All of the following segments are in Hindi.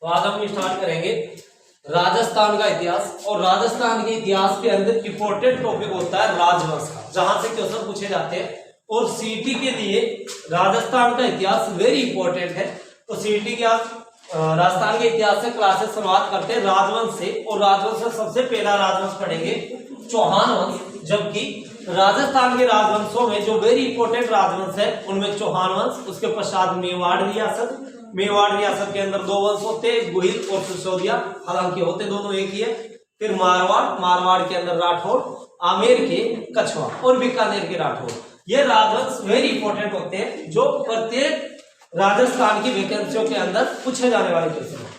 तो आज हम स्टार्ट करेंगे राजस्थान का इतिहास। और राजस्थान के इतिहास के अंदर इंपॉर्टेंट टॉपिक होता है राजवंश का, जहां से क्वेश्चन पूछे जाते हैं। और सीटी के लिए राजस्थान का इतिहास वेरी इंपॉर्टेंट है। तो सीटी के आज राजस्थान के इतिहास से क्लासेस शुरुआत करते हैं राजवंश से। और राजवंश में सबसे पहला राजवंश पढ़ेंगे चौहान वंश। जबकि राजस्थान के राजवंशों में जो वेरी इंपॉर्टेंट राजवंश है उनमें चौहान वंश, उसके पश्चात मेवाड़ रियासत। मेवाड़ रियासत के अंदर दो वंश होते हैं, गुहिल और सिसोदिया, हालांकि होते दोनों एक ही है। फिर मारवाड़, मारवाड़ के अंदर राठौड़, आमेर के कछवा और बीकानेर के राठौड़। ये राजवंश वेरी इंपॉर्टेंट होते हैं जो प्रत्येक राजस्थान की वैकेंसियों के अंदर पूछे जाने वाले क्वेश्चन है।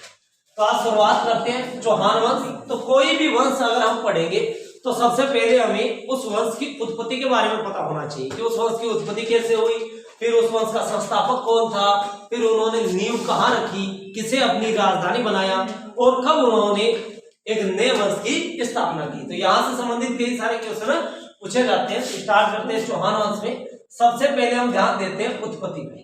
तो आज शुरुआत करते हैं चौहान वंश। तो कोई भी वंश अगर हम पढ़ेंगे तो सबसे पहले हमें उस वंश की उत्पत्ति के बारे में पता होना चाहिए कि उस वंश की उत्पत्ति कैसे हुई, फिर उस वंश का संस्थापक कौन था, फिर उन्होंने नींव कहाँ रखी, किसे अपनी राजधानी बनाया और कब उन्होंने एक नए वंश की स्थापना की। तो यहां से संबंधित कई सारे क्वेश्चन पूछे जाते हैं। स्टार्ट करते हैं चौहान वंश में। सबसे पहले हम ध्यान देते हैं उत्पत्ति में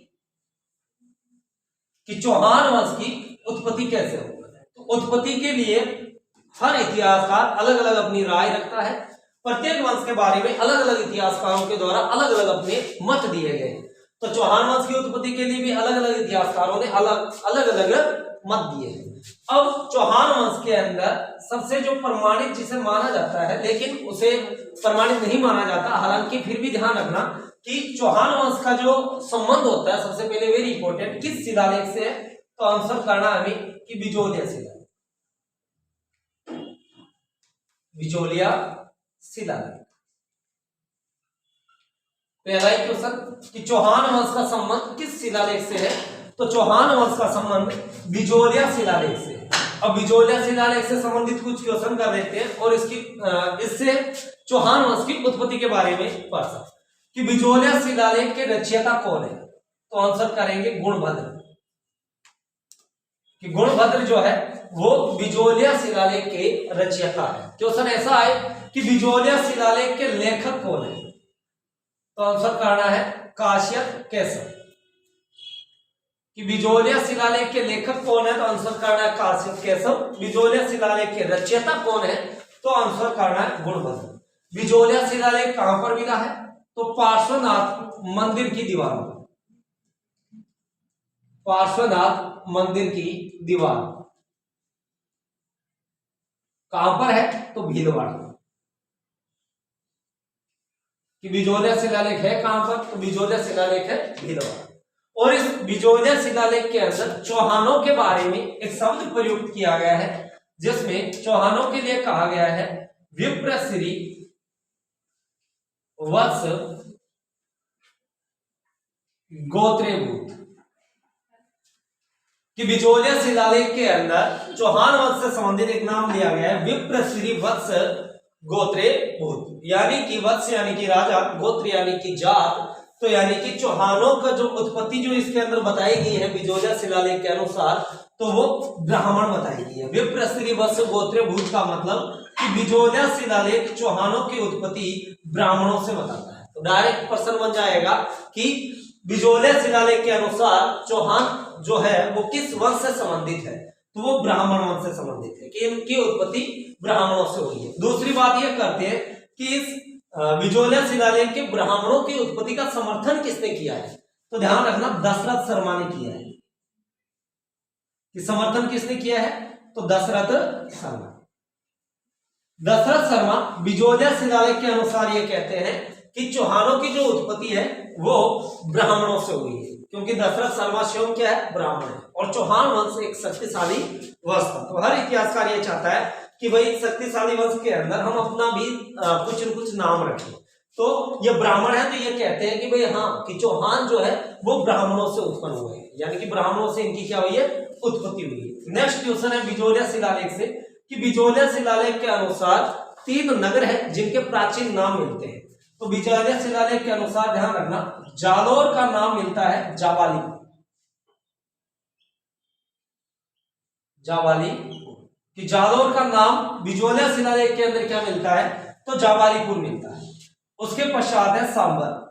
कि चौहान वंश की उत्पत्ति कैसे होगी। तो उत्पत्ति के लिए हर इतिहासकार अलग अलग अपनी राय रखता है। प्रत्येक वंश के बारे में अलग अलग इतिहासकारों के द्वारा अलग अलग अपने मत दिए गए। तो चौहान वंश की उत्पत्ति के लिए भी अलग अलग इतिहासकारों ने अलग अलग मत दिए हैं। अब चौहान वंश के अंदर सबसे जो प्रमाणित जिसे माना जाता है, लेकिन उसे प्रमाणित नहीं माना जाता, हालांकि फिर भी ध्यान रखना कि चौहान वंश का जो संबंध होता है सबसे पहले वेरी इंपॉर्टेंट किस शिलालेख से है। तो आंसर करना हमें कि बिजोलिया शिलालेख। बिजोलिया शिलालेख पहला ही क्वेश्चन कि चौहान वंश का संबंध किस शिलालेख से है। तो चौहान वंश का संबंध बिजोलिया शिलालेख से है। अब बिजोलिया शिलालेख से संबंधित कुछ क्वेश्चन कर लेते हैं और इससे चौहान वंश की उत्पत्ति के बारे में पढ़ सकते कि बिजोलिया शिलालेख के रचयिता कौन है। तो आंसर करेंगे गुणभद्र। कि गुणभद्र जो है वो बिजोलिया शिलालेख के रचयिता है। क्वेश्चन ऐसा है कि बिजोलिया शिलालेख के लेखक कौन है। तो आंसर करना है काश्यप केशव। कि बिजोलिया शिलालेख के लेखक कौन है। तो आंसर करना है काश्यप केशव। बिजोलिया शिलालेख के रचयिता कौन है। तो आंसर करना है गुणभद्र। बिजोलिया शिलालेख कहां पर मिला है। तो पार्श्वनाथ मंदिर की दीवार। पार्श्वनाथ मंदिर की दीवार कहां पर है। तो भीलवाड़ा। कि बिजोलिया शिलालेख है कहां पर। तो बिजोलिया शिलालेख है भीलवाड़ा। और इस बिजोलिया शिलालेख के अंदर चौहानों के बारे में एक शब्द प्रयुक्त किया गया है, जिसमें चौहानों के लिए कहा गया है विप्रश्री वत्स गोत्रेभूत। कि बिजोलिया शिलालेख के अंदर चौहान वंश से संबंधित एक नाम लिया गया है विप्रश्री वत्स गोत्रेभूत। यानी कि वत्स यानी कि राजा, गोत्र यानी कि जात। तो यानी कि चौहानों का जो उत्पत्ति जो इसके अंदर बताई गई है बिजोलिया शिलालेख के अनुसार, तो वो ब्राह्मण बताई गई है। विप्रश्री वत्स गोत्रेभूत का मतलब कि बिजोलिया शिलालेख चौहानों की उत्पत्ति ब्राह्मणों से बताता है। तो डायरेक्ट प्रश्न बन जाएगा कि बिजोलिया शिलालेख के अनुसार चौहान जो है वो किस वंश से संबंधित है। तो वो ब्राह्मण वंश से संबंधित है, कि इनकी उत्पत्ति ब्राह्मणों से हुई है। दूसरी बात ये करते हैं कि इस बिजोलिया शिलालेख के ब्राह्मणों की उत्पत्ति का समर्थन किसने किया है। तो ध्यान रखना दशरथ शर्मा ने किया है। कि समर्थन किसने किया है। तो दशरथ शर्मा। दशरथ शर्मा बिजोलिया शिलालेख के अनुसार ये कहते हैं कि चौहानों की जो उत्पत्ति है वो ब्राह्मणों से हुई है, क्योंकि दशरथ शर्मा स्वयं क्या है, ब्राह्मण है। और चौहान वंश एक शक्तिशाली वंश था। तो हर इतिहासकार ये चाहता है कि भाई शक्तिशाली वंश के अंदर हम अपना भी कुछ न कुछ नाम रखें। तो ये ब्राह्मण है तो ये कहते हैं कि भाई हाँ कि चौहान जो है वो ब्राह्मणों से उत्पन्न हुए हैं, यानी कि ब्राह्मणों से इनकी क्या हुई है, उत्पत्ति हुई है। नेक्स्ट क्वेश्चन है बिजोलिया शिलालेख से कि बिजोलिया शिलालेख के अनुसार 3 नगर है जिनके प्राचीन नाम मिलते हैं। तो बिजोलिया शिलालेख के अनुसार ध्यान रखना जालोर का नाम मिलता है जावाली। जावाली कि जालोर का नाम बिजोलिया शिलालेख के अंदर क्या मिलता है। तो जावालीपुर मिलता है। उसके पश्चात है सांबर।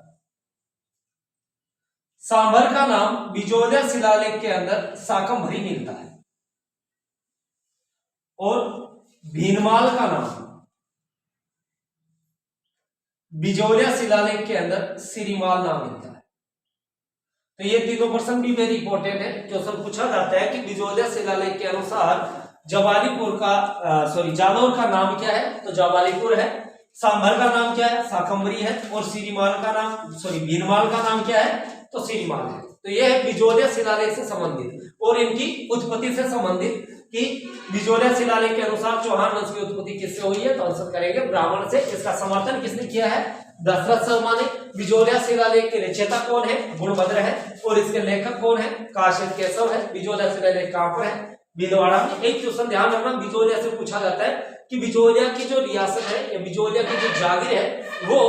सांभर का नाम बिजोलिया शिलालेख के अंदर शाकंभरी मिलता है। और भीनमाल का नाम बिजोलिया शिलालेख के अंदर सिरीमाल नाम मिलता है। तो ये तीनों प्रश्न भी वेरी इंपॉर्टेंट है। क्वेश्चन पूछा जाता है कि बिजोलिया शिलालेख के अनुसार जवालीपुर का जालौर का नाम क्या है, तो जवालीपुर है। सांभर का नाम क्या है, शाकंभरी है। और सिरीमाल का नाम भीनमाल का नाम क्या है, तो सिरीमाल है। तो ये है बिजोलिया शिलालेख से संबंधित और इनकी उत्पत्ति से संबंधित कि बिजोलिया शिलालेख के अनुसार चौहान वंश की उत्पत्ति किससे हुई है, तो आंसर करेंगे ब्राह्मण से। इसका समर्थन किसने किया है, दशरथ शर्मा ने। बिजोलिया शिलालेख के रचयिता कौन है, गुणभद्र है। और इसके लेखक कौन है, काशिद केशव है। बिजोलिया शिलालेख कहां पर है, भीलवाड़ा में। एक क्वेश्चन ध्यान रखना, बिजोलिया से पूछा जाता है कि बिजोलिया की जो रियासत है या बिजोलिया की जो जागीर है वो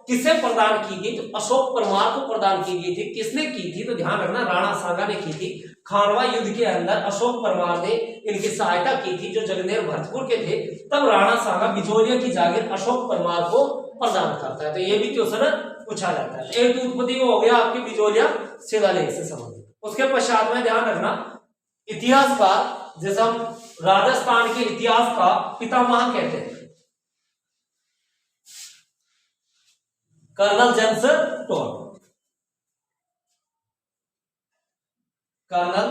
किसे प्रदान की गई, तो अशोक परमार को प्रदान की गई थी। किसने की थी, तो ध्यान रखना राणा सांगा ने की थी। खानवा युद्ध के अंदर अशोक परमार ने इनकी सहायता की थी, जो जगनेर भरतपुर के थे। तब राणा सांगा बिजोलिया की जागीर अशोक परमार को प्रदान करता है। तो ये भी क्वेश्चन पूछा जाता है। एक उत्पत्ति हो गया आपकी बिजोलिया शिलालेख से संबंधित। उसके पश्चात में ध्यान रखना इतिहासकार, जैसे हम राजस्थान के इतिहास का पितामह कहते हैं, colonel James Tod. Colonel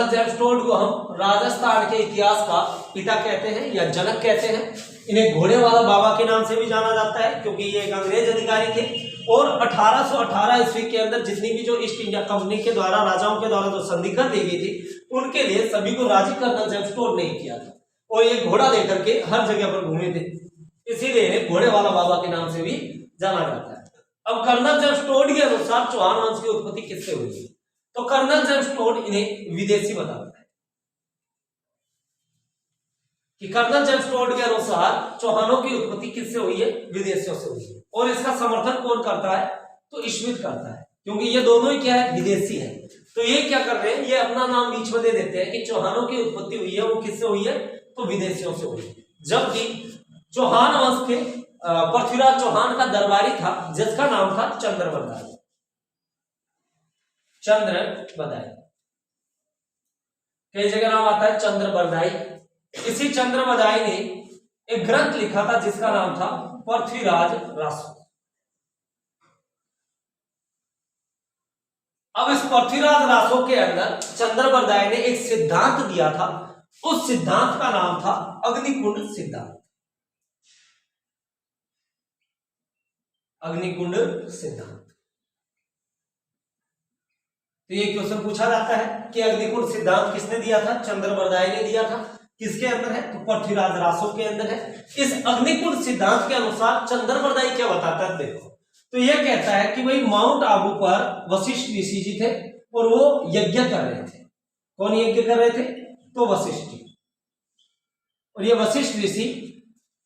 James Tod को हम राजस्थान के इतिहास का पिता कहते हैं या जनक कहते हैं। इन्हें घोड़े वाला बाबा के नाम से भी जाना जाता है, क्योंकि ये एक अंग्रेज अधिकारी थे। और 1818 ईस्वी के अंदर जितनी भी जो ईस्ट इंडिया कंपनी के द्वारा, राजाओं के द्वारा जो संधि कर दी गई थी, उनके लिए सभी को राजी कर्नल जेम्स टोड ने किया था। और ये घोड़ा लेकर के हर जगह पर घूमे थे, इसीलिए घोड़े वाला बाबा के नाम से भी जाना जाता है। अब कर्नल जेम्स टोड के अनुसार चौहान वंश की उत्पत्ति किससे हुई है, तो कर्नल जेम्स टोड इन्हें विदेशी बताता है कि कर्नल जेम्स टोड के अनुसार चौहानों की उत्पत्ति किससे हुई है, विदेशियों से हुई है। और इसका समर्थन कौन करता है, तो स्मिथ करता है, क्योंकि ये दोनों ही क्या है, विदेशी है। तो ये क्या कर रहे हैं, ये अपना नाम बीच में दे देते हैं कि चौहानों की उत्पत्ति हुई है वो किससे हुई है, तो विदेशियों से हुई है। जबकि चौहान वंश के पृथ्वीराज चौहान का दरबारी था, जिसका नाम था चंद्रबरदाई। चंद्रबरदाई कई जगह नाम आता है चंद्रबरदाई। इसी चंद्रबरदाई ने एक ग्रंथ लिखा था जिसका नाम था पृथ्वीराज रासो। अब इस पृथ्वीराज रासो के अंदर चंद्रबरदाई ने एक सिद्धांत दिया था। उस सिद्धांत का नाम था अग्निकुंड सिद्धांत। अग्निकुंड सिद्धांत। तो ये क्वेश्चन पूछा जाता है कि अग्निकुंड सिद्धांत किसने दिया था, चंद्रबरदाई ने दिया था। किसके अंदर है, तो पृथ्वीराज रासो के अंदर है। इस अग्निकुंड सिद्धांत के अनुसार चंद्रबरदाई क्या बताता है, देखो तो यह कहता है कि भाई माउंट आबू पर वशिष्ठ ऋषि जी थे और वो यज्ञ कर रहे थे। कौन यज्ञ कर रहे थे, तो वशिष्ठ जी। और ये वशिष्ठ ऋषि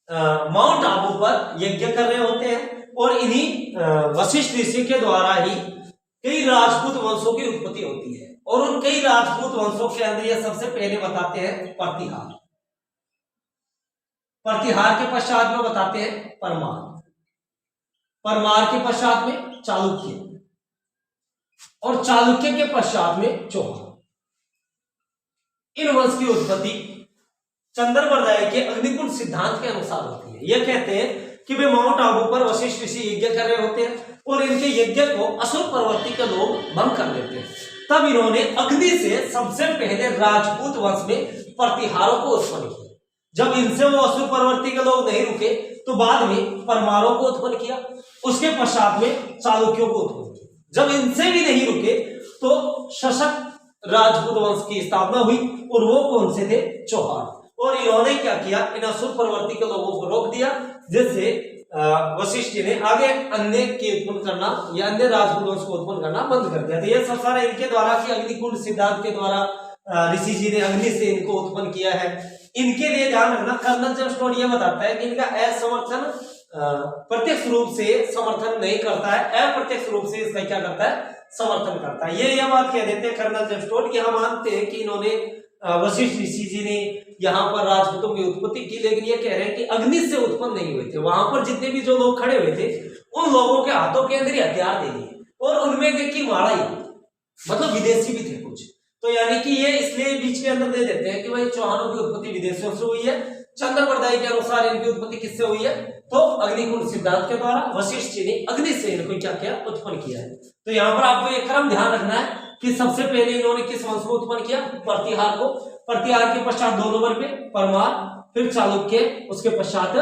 माउंट आबू पर यज्ञ कर रहे होते हैं और इन्हीं वशिष्ठ ऋषि के द्वारा ही कई राजपूत वंशों की उत्पत्ति होती है। और उन कई राजपूत वंशों के अंदर ये सबसे पहले बताते हैं प्रतिहार। प्रतिहार के पश्चात में बताते हैं परमार। परमार के पश्चात में चालुक्य और चालुक्य के पश्चात में चौहान। इन वंश की उत्पत्ति चंद्रबरदाई के अग्निकुंड सिद्धांत के अनुसार होती है। यह कहते हैं कि वे माउंट आबू पर वशिष्ठ ऋषि यज्ञ कर रहे होते हैं और इनके यज्ञ को असुर प्रवृत्ति के लोग भंग कर देते हैं। तब इन्होंने अग्नि से सबसे पहले राजपूत वंश में प्रतिहारों को उत्पन्न किया। जब इनसे वो असुर प्रवृत्ति के लोग नहीं रुके तो बाद में परमारों को उत्पन्न किया, उसके पश्चात में चालुक्यों को उत्पन्न किया। जब इनसे भी नहीं रुके तो सशक्त राजपूत वंश की स्थापना हुई और वो कौन से थे, चौहान। और इन्होंने क्या किया, इन असुर प्रवृत्ति के लोगों को रोक दिया, जिससे वशिष्ठ जी ने आगे अन्य के उत्पन्न करना या अन्य राजपूत वंश को उत्पन्न करना बंद कर दिया। तो ये सब सारा इनके द्वारा कि अग्निकुंड सिद्धांत के द्वारा ऋषि जी ने अग्नि से इनको उत्पन्न किया है। इनके लिए ध्यान रखना, कर्नल जेम्स टोड ये बताता है कि इनका असमर्थन प्रत्यक्ष रूप से समर्थन नहीं करता है, अप्रत्यक्ष रूप से इसका क्या करता है, समर्थन करता है। ये बात कह देते हैं कर्नल जेम्स टोड कि हम मानते हैं कि इन्होंने वशिष्ठ ऋषि जी ने यहाँ पर राजपूतों की उत्पत्ति की, लेकिन ये कह रहे हैं कि अग्नि से उत्पन्न नहीं हुए थे। वहां पर जितने भी जो लोग खड़े हुए थे उन लोगों के हाथों के अंदर ही हथियार दे दिए और उनमें की माड़ा ही, मतलब विदेशी भी थे कुछ। तो यानी कि ये इसलिए बीच के अंदर दे देते हैं कि भाई चौहानों की उत्पत्ति विदेशियों से हुई है। चंद्रबरदाई के अनुसार इनकी उत्पत्ति किससे हुई है, तो अग्निकुंड सिद्धांत के द्वारा वशिष्ठ जी ने अग्नि से इनको क्या किया, उत्पन्न किया है। तो यहाँ पर आपको एक क्रम ध्यान रखना है कि सबसे पहले इन्होंने किस वंश को उत्पन्न किया, प्रतिहार को। प्रतिहार के पश्चात 2 नंबर पे परमार, फिर चालुक्य, उसके पश्चात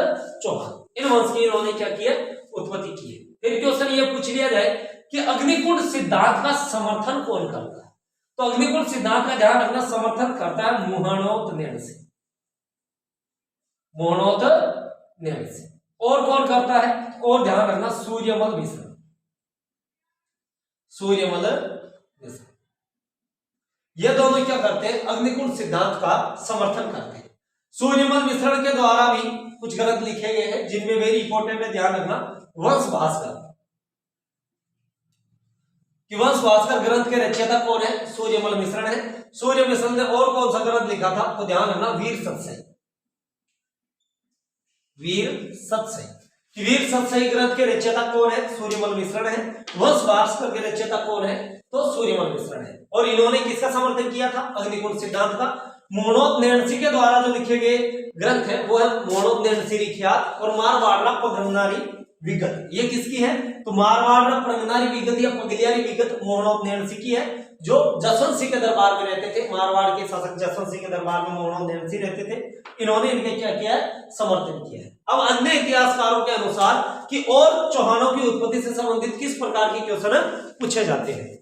चौहान। इन वंश की इन्होंने क्या किया, उत्पत्ति की है। फिर क्वेश्चन ये पूछ लिया जाए कि अग्निकुंड सिद्धांत का समर्थन कौन करता है, तो अग्निकुंड सिद्धांत का ध्यान रखना समर्थन करता है मुहाणोत निर्णय से, मोहनोत निर्णय से। और कौन करता है, और ध्यान रखना सूर्यमल मिश्र, सूर्यमल मिश्र, ये दोनों क्या करते हैं, अग्निकुंड सिद्धांत का समर्थन करते हैं। सूर्यमल मिश्रण के द्वारा भी कुछ ग्रंथ लिखे गए हैं जिनमें वेरी इंपॉर्टेंट है, ध्यान रखना वंश भास्कर, कि वंश भास्कर ग्रंथ के रचयिता कौन है, सूर्यमल मिश्रण है। सूर्य मिश्रण ने और कौन सा ग्रंथ लिखा था, तो ध्यान रखना वीर सत्सई, वीर सत्सई। वीर सत्सई ग्रंथ के रचयिता कौन है, सूर्यमल मिश्रण है। वंश भास्कर के रचयिता कौन है, तो सूर्यमल मिश्रण है। और इन्होंने किसका समर्थन किया था, अग्निकुंड सिद्धांत का। मोहनोत निर्णसी के द्वारा जो लिखे गए ग्रंथ है वो है मोहनोत निर्णसी रिख्यात और मारवाड़ प्रगनारी विगत। ये किसकी है, तो मारवाड़ प्रगनारी विगत या पगलियारी विगत मोहनोत निर्णसी की है, जो जसवंत सिंह के दरबार में रहते थे। मारवाड़ के शासक जसवंत सिंह के दरबार में मोहनोत निर्णसी रहते थे। इन्होंने इनके क्या किया है, समर्थन किया है। अब अन्य इतिहासकारों के अनुसार कि और चौहानों की उत्पत्ति से संबंधित किस प्रकार के क्वेश्चन पूछे जाते हैं।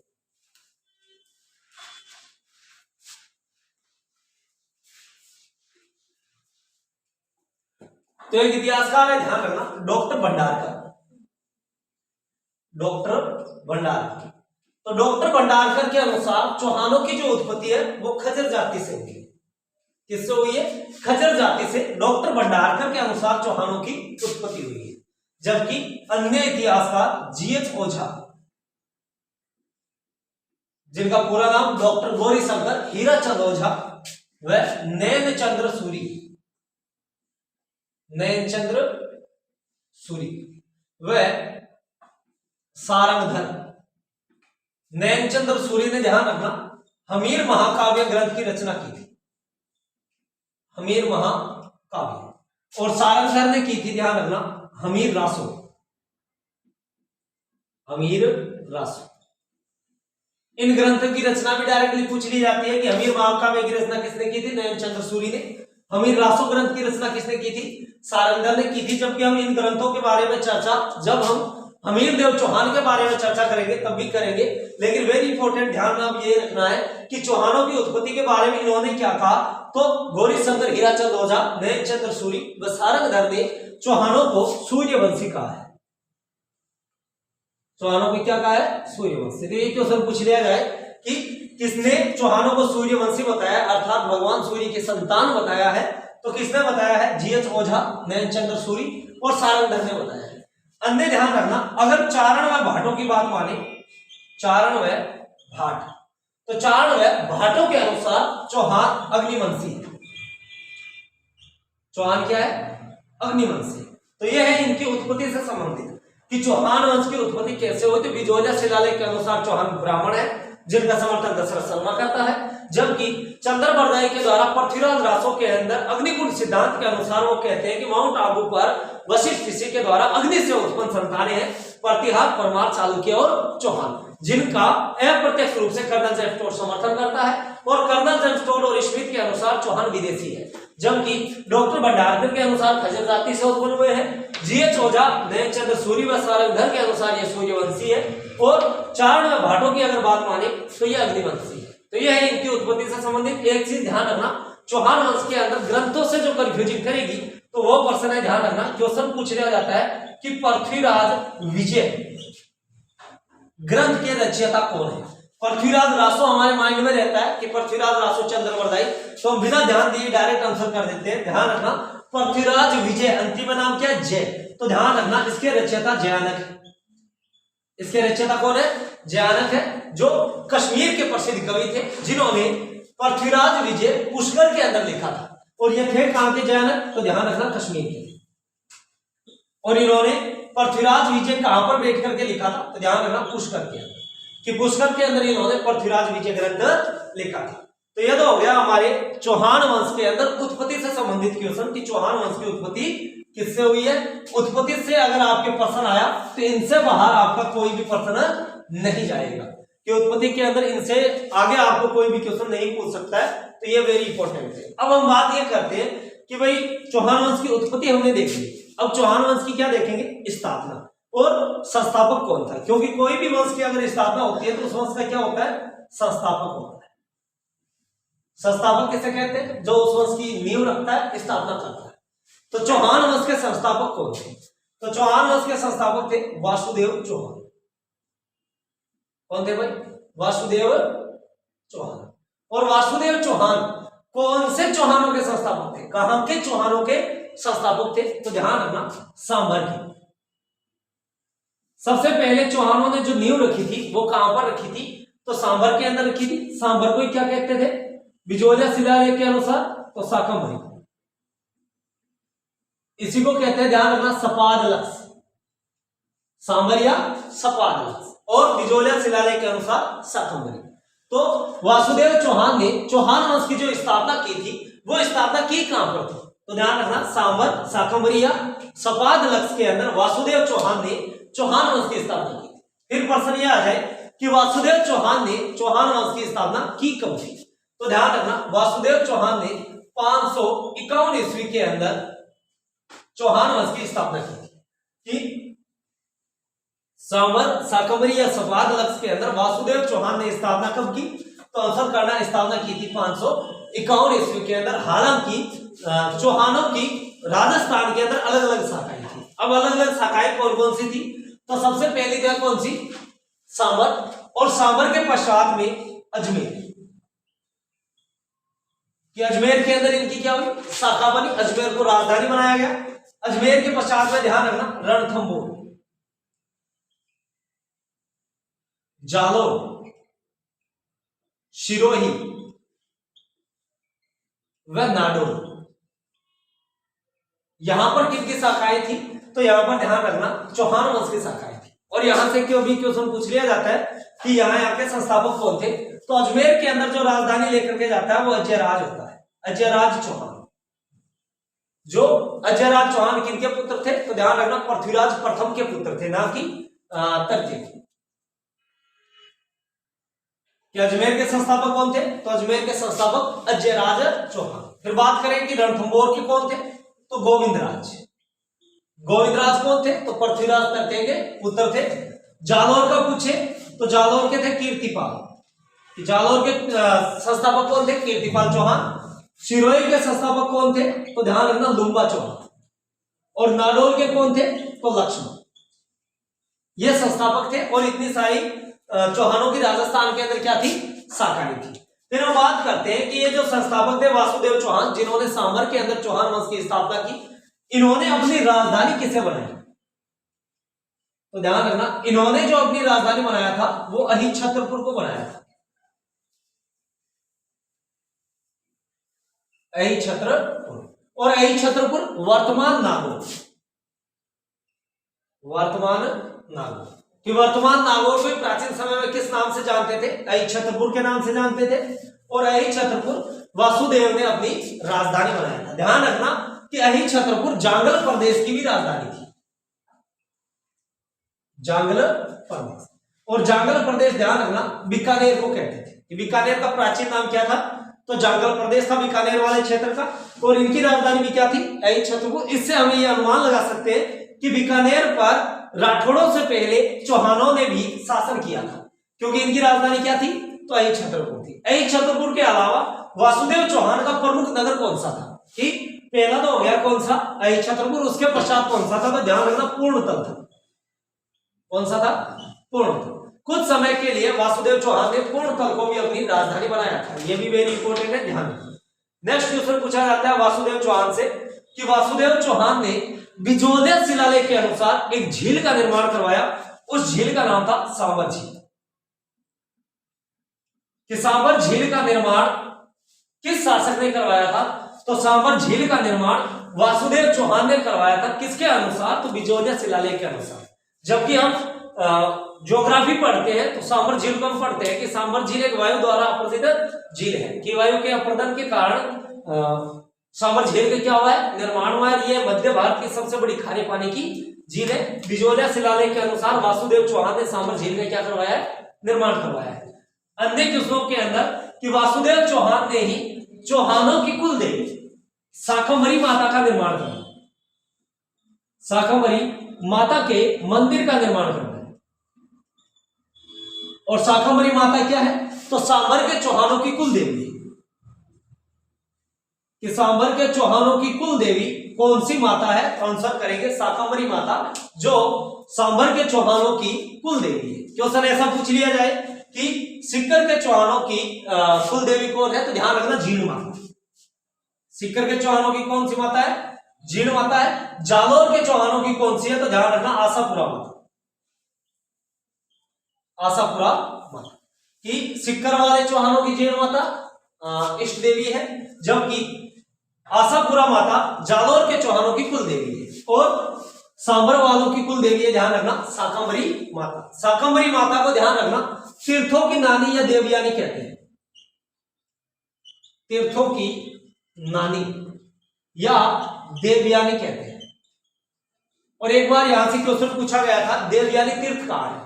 तो एक इतिहासकार है, ध्यान रखना, डॉक्टर भंडारकर, डॉक्टर भंडारकर। तो डॉक्टर भंडारकर के अनुसार चौहानों की जो उत्पत्ति है वो खजर जाति से हुई है। किससे हुई है, खजर जाति से। डॉक्टर भंडारकर के अनुसार चौहानों की उत्पत्ति हुई है, जबकि अन्य इतिहासकार जीएच ओझा, जिनका पूरा नाम डॉक्टर गौरीशंकर हीराचंद ओझा व नैनचंद्र सूरी, नैनचंद्र सूरी व सारंगधर। नैनचंद्र सूरी ने, ध्यान रखना, हमीर महाकाव्य ग्रंथ की रचना की थी, हमीर महाकाव्य। और सारंगधर ने की थी, ध्यान रखना, हमीर रासो, हमीर रासो। इन ग्रंथों की रचना भी डायरेक्टली पूछ ली जाती है कि हमीर महाकाव्य की रचना किसने की थी, नैनचंद्र सूरी ने। हमीर रासो ग्रंथ की रचना किसने की थी, सारंगधर ने की थी। जबकि हम इन ग्रंथों के बारे में चर्चा जब हम हमीर देव चौहान के बारे में चर्चा करेंगे तब भी करेंगे। लेकिन वेरी इंपॉर्टेंट ध्यान में अब ये रखना है कि चौहानों की उत्पत्ति के बारे में इन्होंने क्या कहा, तो गौरीशंकर हीराचंद ओझा, नैनचंद्र सूरी व सारंगधर ने चौहानों को सूर्यवंशी कहा है। चौहानों को क्या कहा है, सूर्यवंशी। तो ये क्वेश्चन पूछ लिया जाए कि किसने चौहानों को सूर्यवंशी बताया, अर्थात भगवान सूर्य की संतान बताया है, तो किसने बताया है, जीएच ओझा, नैनचंद्र सूरी और सारंगधर ने बताया है। अन्य ध्यान रखना, अगर चारण व भाटों की बात माने, चारण व भाट, तो चारण व भाटों के अनुसार चौहान अग्निवंशी है। चौहान क्या है, अग्निवंशी। तो यह है इनकी उत्पत्ति से संबंधित कि चौहान वंश की उत्पत्ति कैसे हुई। तो बिजोलिया शिलालेख के अनुसार चौहान ब्राह्मण है, जिनका समर्थन दशरथ शर्मा करता है। जबकि चंद्रबरदाई के द्वारा पृथ्वीराज रासो के अंदर अग्निकुंड सिद्धांत के अनुसार वो कहते हैं कि माउंट आबू पर वशिष्ठ ऋषि के द्वारा अग्नि से उत्पन्न संतानें हैं, प्रतिहार, परमार, चालुक्य और चौहान, जिनका अप्रत्यक्ष रूप से कर्नल जेम्स टोड समर्थन करता है। और कर्नल जेम्स टोड और स्मिथ के अनुसार चौहान विदेशी है, जबकि डॉक्टर भंडारकर के अनुसार खजर जाति से उत्पन्न हुए हैं। जीएच ओझा, नैनचंद्र सूरी व सारंगधर के अनुसार यह सूर्यवंशी है। और चारण व भाटों की अगर बात माने तो यह अग्निवंशी है। तो यह है इनकी उत्पत्ति से संबंधित। एक चीज ध्यान रखना, चौहान वंश के अंदर ग्रंथों से जो कंफ्यूजिंग करेगी तो वो पर्सन है, ध्यान रखना, क्वेश्चन पूछ लिया जाता है कि पृथ्वीराज विजय ग्रंथ के रचयिता कौन है। पृथ्वीराज रासो हमारे माइंड में रहता है कि पृथ्वीराज रासो चंद्रबरदाई, तो हम बिना ध्यान दिए डायरेक्ट आंसर कर देते हैं। ध्यान रखना, पृथ्वीराज विजय, अंतिम नाम क्या है, जय। तो ध्यान रखना, इसके रचयिता जयानक है। इसके रचयिता कौन है, जयानक है, जो कश्मीर के प्रसिद्ध कवि थे, जिन्होंने पृथ्वीराज विजय पुष्कर के अंदर लिखा था। और ये थे कहां के जयानक, तो ध्यान रखना, कश्मीर के। और इन्होंने पृथ्वीराज विजय कहां पर बैठ करके लिखा था, तो ध्यान रखना, पुष्कर के अंदर, कि पुष्कर के अंदर इन्होंने पृथ्वीराज विजय ग्रंथ लिखा था। तो ये तो हो गया हमारे चौहान वंश के अंदर उत्पत्ति से संबंधित क्वेश्चन कि चौहान वंश की उत्पत्ति किससे हुई है। उत्पत्ति से अगर आपके प्रश्न आया तो इनसे बाहर आपका कोई भी प्रश्न नहीं जाएगा कि उत्पत्ति के अंदर इनसे आगे आपको कोई भी क्वेश्चन नहीं पूछ सकता है। तो ये वेरी इंपॉर्टेंट है। अब हम बात ये करते हैं कि भाई चौहान वंश की उत्पत्ति हमने देख ली, अब चौहान वंश की क्या देखेंगे, स्थापना और संस्थापक कौन था। क्योंकि कोई भी वंश की अगर स्थापना होती है तो उस वंश का क्या होता है, संस्थापक होता है। संस्थापक किसे कहते हैं, जो उस वंश की नींव रखता है, स्थापना करता है। तो चौहान वंश के संस्थापक कौन थे, तो चौहान वंश के संस्थापक थे वासुदेव चौहान। कौन थे भाई, वासुदेव चौहान। और वासुदेव चौहान कौन से चौहानों के संस्थापक थे, कहां के चौहानों के संस्थापक थे, तो ध्यान रखना सांभर के। सबसे पहले चौहानों ने जो नींव रखी थी वो कहां पर रखी थी, तो सांभर के अंदर रखी थी। सांभर को क्या कहते थे, बिजोलिया शिलालेख के अनुसार तो शाकंभरी, इसी को कहते हैं, ध्यान रखना, सपाद लक्ष, सांभर या सपाद लक्ष, और बिजोलिया शिलालेख के अनुसार शाकंभरी। तो वासुदेव चौहान ने चौहान वंश की जो स्थापना की थी वो स्थापना की कहां पर थी, तो ध्यान रखना सांभर, शाकंभरी या सपाद लक्ष के अंदर वासुदेव चौहान ने चौहान वंश की स्थापना की। फिर प्रश्न यह आ जाए कि वासुदेव चौहान ने चौहान वंश की स्थापना की कब थी, तो ध्यान रखना वासुदेव चौहान ने 551 ईस्वी के अंदर चौहान वंश की स्थापना की थी। कि सांभर, शाकंभरी या सपाद लक्ष के अंदर वासुदेव चौहान ने स्थापना कब की, तो आंसर करना, स्थापना की थी 551 ईस्वी के अंदर। हालांकि चौहानों की राजस्थान के अंदर अलग अलग शाखाएं थी। अब अलग अलग शाखाएं कौन कौन सी थी, तो सबसे पहली जगह कौन सी, सांभर, और सांभर के पश्चात में अजमेर, कि अजमेर के अंदर इनकी क्या हुई, शाखा बनी, अजमेर को राजधानी बनाया गया। अजमेर के पश्चात में ध्यान रखना रणथंभौर, जालौर, सिरोही व नाडोर, यहां पर किनकी शाखाएं थी, तो यहां पर ध्यान रखना चौहान वंश की शाखाएं थी। और यहां से क्यों भी क्वेश्चन पूछ लिया जाता है कि यहाँ के संस्थापक कौन थे, तो अजमेर के अंदर जो राजधानी लेकर के जाता है वो अजयराज होता है, अजयराज चौहान। जो अजयराज चौहान किनके पुत्र थे, तो ध्यान रखना पृथ्वीराज प्रथम के पुत्र थे, ना कि तर्क। अजमेर के संस्थापक कौन थे, तो अजमेर के संस्थापक अजयराज चौहान। फिर बात करें कि रणथंभौर के कौन थे, तो गोविंदराज। गोविंदराज कौन थे, तो पृथ्वीराज तर्क के पुत्र थे। जालौर का पूछे तो जालौर के थे कीर्तिपाल, जालौर के संस्थापक कौन थे, कीर्तिपाल चौहान। सिरोही के संस्थापक कौन थे, तो ध्यान रखना लुम्बा चौहान। और नाडोर के कौन थे, तो लक्ष्मण। ये संस्थापक थे। और इतनी सारी चौहानों की राजस्थान के अंदर क्या थी, शाखाएं थी। फिर हम बात करते हैं कि ये जो संस्थापक थे वासुदेव चौहान, जिन्होंने सांभर के अंदर चौहान वंश की स्थापना की, इन्होंने अपनी राजधानी किसे बनाई, तो ध्यान रखना इन्होंने जो अपनी राजधानी बनाया था वो अहिछत्रपुर को बनाया था। अहिछत्रपुर, और अहिछत्रपुर वर्तमान नागौर, वर्तमान नागौर। कि वर्तमान नागौर को प्राचीन समय में किस नाम से जानते थे, अहिछत्रपुर के नाम से जानते थे। और अहिछत्रपुर वासुदेव ने अपनी राजधानी बनाया था। ध्यान रखना कि अहिछत्रपुर जांगल प्रदेश की भी राजधानी थी, जांगल प्रदेश। और जांगल प्रदेश ध्यान रखना बीकानेर को कहते थे। कि बीकानेर का प्राचीन नाम क्या था, तो जांगल प्रदेश था, बीकानेर वाले क्षेत्र का। और इनकी राजधानी भी क्या थी, अहिछत्रपुर। इससे हम ये अनुमान लगा सकते हैं कि बीकानेर पर राठौड़ों से पहले चौहानों ने भी शासन किया था, क्योंकि इनकी राजधानी क्या थी, तो अहिछत्रपुर थी। अहिछत्रपुर के अलावा वासुदेव चौहान का प्रमुख नगर कौन सा था, कि पहला तो हो गया कौन सा, अहिछत्रपुर। उसके पश्चात कौन सा था, तो ध्यान रखना पूर्णतल था। कौन सा था, पूर्णतल। कुछ समय के लिए वासुदेव चौहान ने पूर्णतल को भी अपनी राजधानी बनाया था। यह भी वेरी इंपॉर्टेंट है, ध्यान रखना। नेक्स्ट क्वेश्चन पूछा जाता है वासुदेव चौहान से कि वासुदेव चौहान ने बिजोलिया शिलालेख के अनुसार एक झील का निर्माण करवाया। उस झील का नाम था सांभर झील। कि सांभर झील का निर्माण किस शासक ने करवाया था, तो सांभर झील का निर्माण वासुदेव चौहान ने करवाया था। किसके अनुसार, तो बिजोलिया शिलालेख के अनुसार। जबकि हम ज्योग्राफी पढ़ते हैं तो सांबर झील को हम पढ़ते हैं कि सांबर झील एक वायु द्वारा अपर्दित झील है कि वायु के अपर्दन के कारण सांबर झील का क्या हुआ है, निर्माण हुआ है। ये मध्य भारत की सबसे बड़ी खारे पानी की झील है। बिजोलिया शिलालेख के अनुसार वासुदेव चौहान ने सांबर झील का क्या करवाया है, निर्माण करवाया है। अन्य क्वेश्चनों के अंदर कि वासुदेव चौहान ने ही चौहानों की कुल देवी शाकंभरी माता का निर्माण किया, शाकंभरी माता के मंदिर का निर्माण करना है। और शाकंभरी माता क्या है, तो सांबर के चौहानों की कुल देवी है कि सांबर के चौहानों की कुल देवी कौन सी माता है, आंसर करेंगे शाकंभरी माता, जो सांबर के चौहानों की कुल देवी है। क्वेश्चन ऐसा पूछ लिया जाए कि सीकर के चौहानों की कुल देवी कौन है, तो ध्यान रखना जीण माता। सीकर के चौहानों की कौन सी माता है, जीण माता है। जालोर के चौहानों की कौन सी है, तो ध्यान रखना आशापुरा माता, आशापुरा माता। कि सीकर वाले चौहानों की जीण माता इष्ट देवी है, जबकि आशापुरा माता जालोर के चौहानों की कुल देवी है। और सांबर वालों की कुल देवी है, ध्यान रखना शाकंभरी माता। शाकंभरी माता को ध्यान रखना तीर्थों की नानी या देवयानी कहते हैं, तीर्थों की नानी या देवयानी कहते हैं। और एक बार यहां से क्वेश्चन पूछा गया था देवयानी तीर्थ कहां है,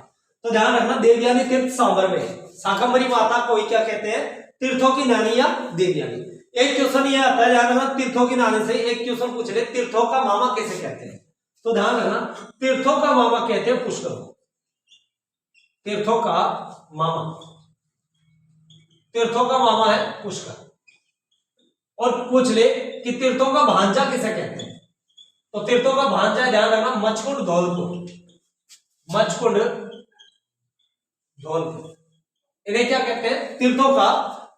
तो ध्यान रखना देवयानी तीर्थ सांबर में है। शाकंभरी माता को ही क्या कहते हैं, तीर्थों की नानी या देवयानी। एक क्वेश्चन यह आता है, ध्यान रखना तीर्थों की नानी से एक क्वेश्चन पूछ ले, तीर्थों का मामा कैसे कहते हैं, तो ध्यान रखना तीर्थों का मामा कहते हैं पुष्कर, तीर्थों का मामा, तीर्थों का मामा है पुष्कर। और पूछ ले कि तीर्थों का भांजा किसे कहते हैं, तो तीर्थों का भांजा है, ध्यान रखना मचकुंड धौलपुर, मचकुंड धौलपुर, इन्हें क्या कहते हैं, तीर्थों का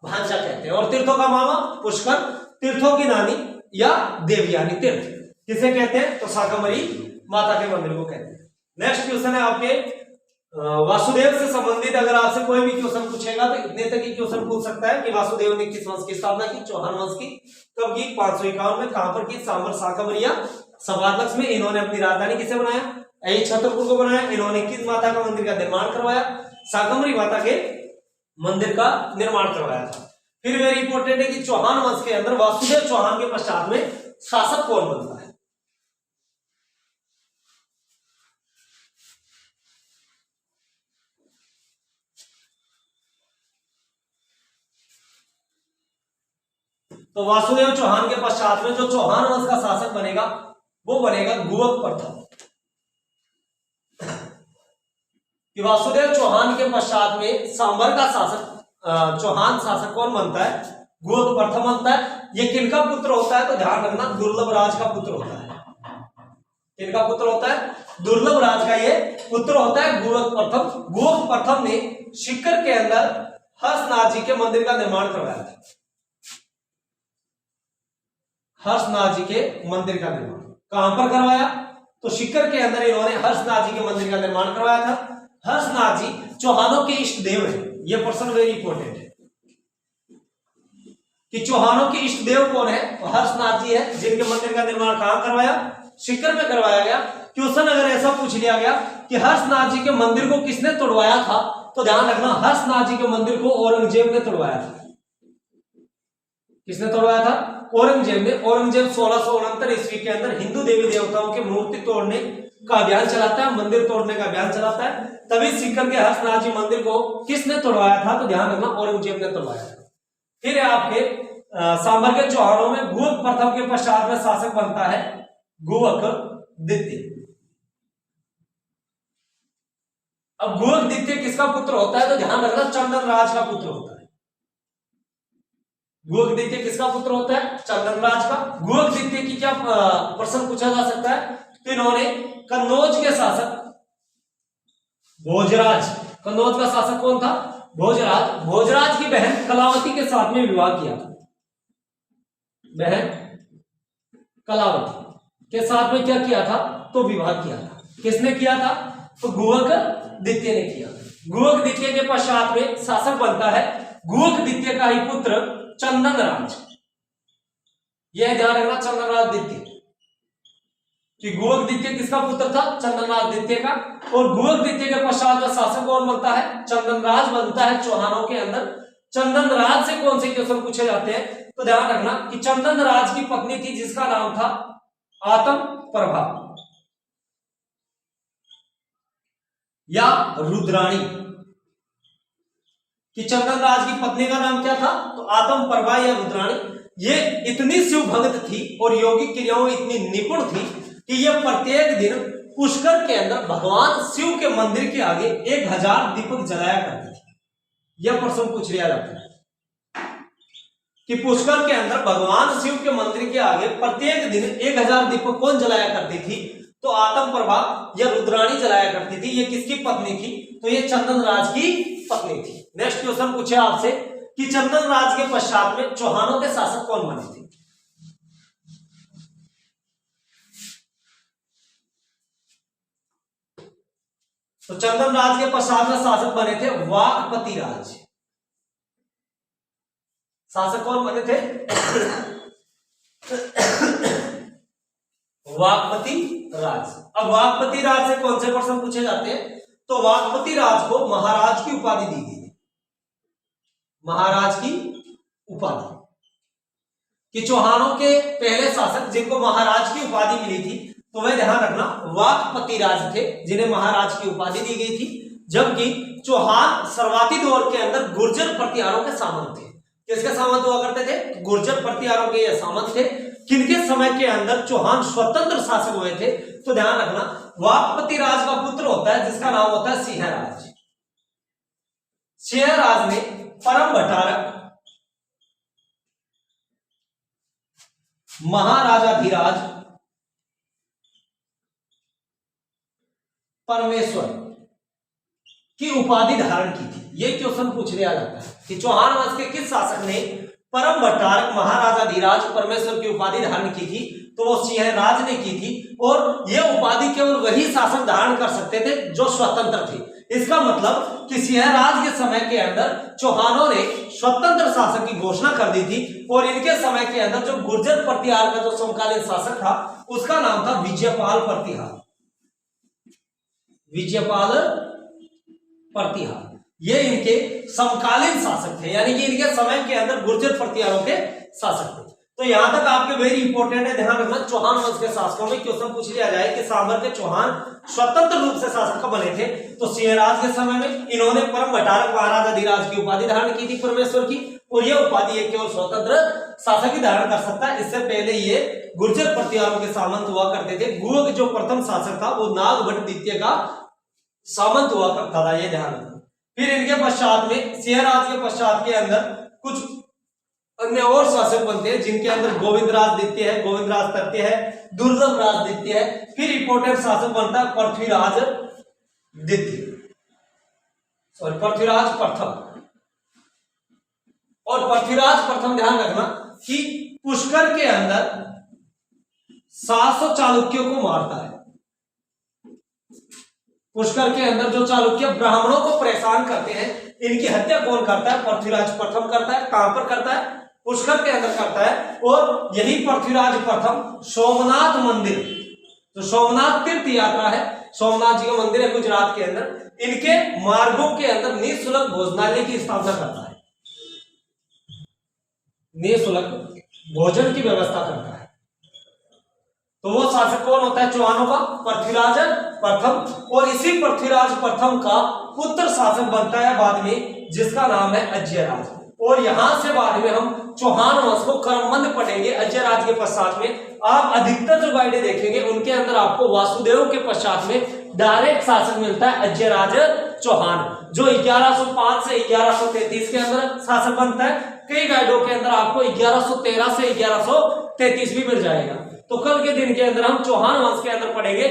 भांजा कहते हैं। और तीर्थों का मामा पुष्कर, तीर्थों की नानी या देवयानी तीर्थ किसे कहते हैं, तो शाकंभरी माता के मंदिर को कहते हैं। नेक्स्ट क्वेश्चन है आपके वासुदेव से संबंधित, अगर आपसे कोई भी क्वेश्चन पूछेगा तो इतने तक ही क्वेश्चन पूछ सकता है कि वासुदेव ने किस वंश की स्थापना की, चौहान वंश की, कब की, 551 में, कहां पर की, सांबर शाकंभरी या सवादलक्ष में। इन्होंने अपनी राजधानी किसे बनाया, यही छतरपुर को बनाया। इन्होंने किस माता का मंदिर का निर्माण करवाया, शाकंभरी माता के मंदिर का निर्माण करवाया था। फिर वेरी इंपॉर्टेंट है कि चौहान वंश के अंदर वासुदेव चौहान के पश्चात में शासक कौन बनता है, तो वासुदेव चौहान के पश्चात में जो चौहान वंश का शासक बनेगा वो बनेगा गुवक प्रथम। कि वासुदेव चौहान के पश्चात में सांबर का शासक चौहान शासक कौन बनता है, गुवक प्रथम बनता है। ये किनका पुत्र होता है, तो ध्यान रखना दुर्लभ राज का पुत्र होता है। किनका पुत्र होता है, दुर्लभ राज का ये पुत्र होता है गुवक प्रथम। गुवक प्रथम ने सीकर के अंदर हर्षनाथ जी के मंदिर का निर्माण करवाया था, हर्षनाथ जी के मंदिर का निर्माण कहां पर करवाया, तो सीकर के अंदर इन्होंने हर्षनाथ जी के मंदिर का निर्माण करवाया था। हर्षनाथ जी चौहानों के इष्ट देव हैं, यह प्रश्न वेरी इंपॉर्टेंट है कि चौहानों के इष्ट देव कौन है, तो हर्षनाथ जी है, जिनके मंदिर का निर्माण कहां करवाया, सीकर में करवाया गया। क्वेश्चन अगर ऐसा पूछ लिया गया कि हर्षनाथ जी के मंदिर को किसने तोड़वाया था, तो ध्यान रखना हर्षनाथ जी के मंदिर को औरंगजेब ने तोड़वाया था। किसने तोड़वाया था, औरंगजेब ने। औरंगजेब 1669 ईस्वी के अंदर हिंदू देवी देवताओं के मूर्ति तोड़ने का अभियान चलाता है, मंदिर तोड़ने का अभियान चलाता है। तभी सीकर के हर्षनाथ जी मंदिर को किसने तोड़वाया था, तो ध्यान रखना औरंगजेब ने तोड़वाया था। फिर आपके सांबर के चौहानों में गुवक प्रथम के पश्चात में शासक बनता है गुवक द्वितीय। अब गुवक द्वितीय किसका पुत्र होता है, तो ध्यान रखना चंदन राज का पुत्र होता है। गुवक द्वितीय किसका पुत्र होता है, चंदन राज का। गुवक द्वितीय की क्या प्रश्न पूछा जा सकता है, तो इन्होंने कन्नौज के शासक भोजराज, कन्नौज का शासक कौन था, भोजराज, भोजराज की बहन कलावती के साथ में विवाह किया था। बहन कलावती के साथ में क्या किया था, तो विवाह किया था। किसने किया था, तो गुवक द्वितीय ने किया। गुवक द्वितीय के पश्चात में शासक बनता है गुवक द्वितीय का ही पुत्र चंदन राज। यह ध्यान रखना चंदन राज द्वितीय। कि गुहक द्वितीय किसका पुत्र था? चंदनराज द्वितीय का। और गुहक द्वितीय के पश्चात का शासक कौन बनता है? चंदनराज बनता है चौहानों के अंदर। चंदनराज से कौन से क्वेश्चन पूछे जाते हैं? तो ध्यान रखना कि चंदनराज की पत्नी थी जिसका नाम था आतम प्रभा या रुद्राणी। कि चंदनराज की पत्नी का नाम क्या था? तो आतम प्रभा या रुद्राणी। ये इतनी शिव भक्त थी और यौगिक क्रियाओं में इतनी निपुण थी कि ये प्रत्येक दिन पुष्कर के अंदर भगवान शिव के मंदिर के आगे 1000 दीपक जलाया करती थी। यह प्रश्न पूछ लिया जाता है कि पुष्कर के अंदर भगवान शिव के मंदिर के आगे प्रत्येक दिन 1000 दीपक कौन जलाया करती थी? तो आतम प्रभा या रुद्राणी जलाया करती थी। ये किसकी पत्नी थी? तो ये चंदनराज की पत्नी थी। नेक्स्ट क्वेश्चन पूछे आपसे कि चंदनराज के पश्चात में चौहानों के शासक कौन बने थे? तो चंदनराज के पश्चात में शासक बने थे वाकपति राज। शासक कौन बने थे? वाकपति राज। अब वाकपति राज से कौन से प्रश्न पूछे जाते हैं? तो वाकपति राज को महाराज की उपाधि दी गई। महाराज की उपाधि कि चौहानों के पहले शासक जिनको महाराज की उपाधि मिली थी, तो वह ध्यान रखना वाकपति राज थे जिन्हें महाराज की उपाधि दी गई थी। जबकि चौहान शुरुआती दौर के अंदर गुर्जर प्रतिहारों के सामंत थे। किसके सामंत हुआ करते थे? गुर्जर प्रतिहारों के ये सामंत थे। किनके समय के अंदर चौहान स्वतंत्र शासक हुए थे? तो ध्यान रखना वाकपति राज का पुत्र होता है जिसका नाम होता है सिंहराज। सिंहराज ने परम भट्टारक महाराजाधिराज परमेश्वर की उपाधि धारण की थी। यह क्वेश्चन पूछ लिया जाता है कि चौहान वंश के किस शासक ने परम भट्टारक महाराजाधिराज परमेश्वर की उपाधि धारण की थी? तो वो सिंहराज ने की थी। और यह उपाधि केवल वही शासक धारण कर सकते थे जो स्वतंत्र थे। इसका मतलब कि सिंहराज के समय के अंदर चौहानों ने स्वतंत्र शासक की घोषणा कर दी थी। और इनके समय के अंदर जो गुर्जर प्रतिहार का जो समकालीन शासक था उसका नाम था विजयपाल प्रतिहार। विजयपाल प्रतिहार ये इनके समकालीन शासक थे, यानी कि इनके समय के अंदर गुर्जर प्रतिहारों के शासक थे। तो यहां तक आपके वेरी इंपॉर्टेंट है, ध्यान रखना। चौहान वंश के शासकों में क्वेश्चन पूछ लिया जाए कि सांबर के चौहान स्वतंत्र रूप से शासक कब बने थे? तो सिंहराज के समय में इन्होंने परम भट्टारक महाराजाधिराज की उपाधि धारण की थी परमेश्वर की। और यह उपाधि एक केवल स्वतंत्र शासक ही धारण कर सकता है। इससे पहले ये गुर्जर प्रतिहारों के सामंत हुआ करते थे। गुहक जो प्रथम शासक था वो नागभट्ट द्वितीय का सामंत हुआ करता था, ये ध्यान रखना। फिर इनके पश्चात में सिंहराज के पश्चात के अंदर कुछ अन्य और शासक बनते हैं जिनके अंदर गोविंदराज द्वितीय है, गोविंदराज तृतीय है, दुर्लभ राज द्वितीय है। फिर इंपोर्टेंट शासक बनता है पृथ्वीराज द्वितीय, सॉरी पृथ्वीराज प्रथम। और पृथ्वीराज प्रथम ध्यान रखना कि पुष्कर के अंदर 700 चालुक्यों को मारता है। पुष्कर के अंदर जो चालुक्य ब्राह्मणों को परेशान करते हैं, इनकी हत्या कौन करता है? पृथ्वीराज प्रथम करता है। कहां पर करता है? पुष्कर के अंदर करता है। और यही पृथ्वीराज प्रथम सोमनाथ मंदिर, तो सोमनाथ तीर्थ यात्रा है, सोमनाथ जी का मंदिर है गुजरात के अंदर, इनके मार्गों के अंदर निःशुल्क भोजनालय की स्थापना करता है। निःशुल्क भोजन की व्यवस्था करता है। तो वो शासक कौन होता है चौहानों का? पृथ्वीराज प्रथम। और इसी पृथ्वीराज प्रथम का पुत्र शासक बनता है बाद में, जिसका नाम है अजयराज। और यहां से बाद में हम चौहान वंश को क्रमबद्ध पढ़ेंगे। अजयराज के पश्चात में आप अधिकतर जो गाइडें देखेंगे उनके अंदर आपको वासुदेव के पश्चात में डायरेक्ट शासक मिलता है अजयराज चौहान, जो 1105 से 1133 के अंदर शासक बनता है। कई गाइडों के अंदर आपको 1113 से 1133 भी मिल जाएगा। तो कल के दिन के अंदर हम चौहान वंश के अंदर पढ़ेंगे